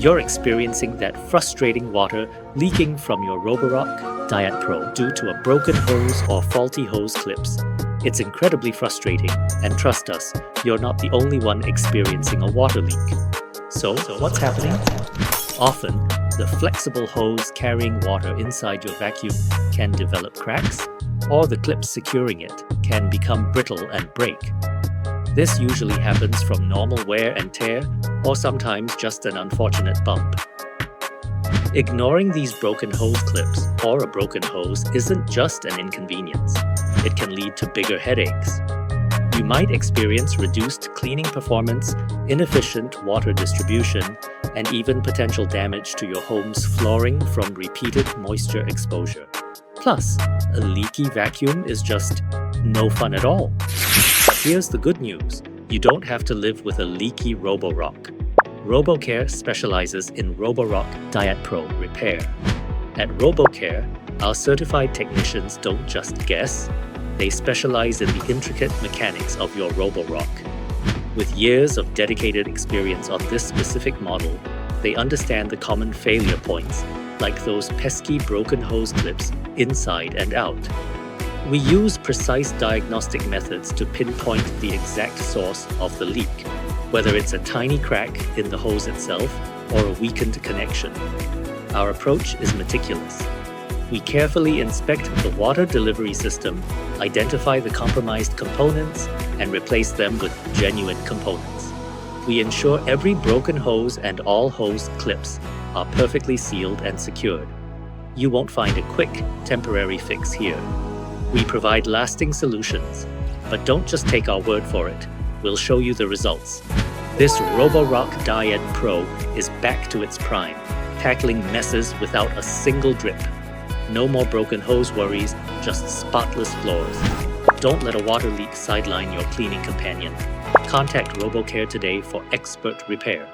You're experiencing that frustrating water leaking from your Roborock Dyad Pro due to a broken hose or faulty hose clips. It's incredibly frustrating, and trust us, you're not the only one experiencing a water leak. So what's happening? Often, the flexible hose carrying water inside your vacuum can develop cracks, or the clips securing it can become brittle and break. This usually happens from normal wear and tear, or sometimes just an unfortunate bump. Ignoring these broken hose clips or a broken hose isn't just an inconvenience. It can lead to bigger headaches. You might experience reduced cleaning performance, inefficient water distribution, and even potential damage to your home's flooring from repeated moisture exposure. Plus, a leaky vacuum is just no fun at all. But here's the good news. You don't have to live with a leaky Roborock. RoboCare specializes in Roborock Dyad Pro repair. At RoboCare, our certified technicians don't just guess, they specialize in the intricate mechanics of your Roborock. With years of dedicated experience on this specific model, they understand the common failure points, like those pesky broken hose clips inside and out. We use precise diagnostic methods to pinpoint the exact source of the leak, whether it's a tiny crack in the hose itself or a weakened connection. Our approach is meticulous. We carefully inspect the water delivery system, identify the compromised components, and replace them with genuine components. We ensure every broken hose and all hose clips are perfectly sealed and secured. You won't find a quick, temporary fix here. We provide lasting solutions, but don't just take our word for it. We'll show you the results. This Roborock Dyad Pro is back to its prime, tackling messes without a single drip. No more broken hose worries, just spotless floors. Don't let a water leak sideline your cleaning companion. Contact RoboCare today for expert repair.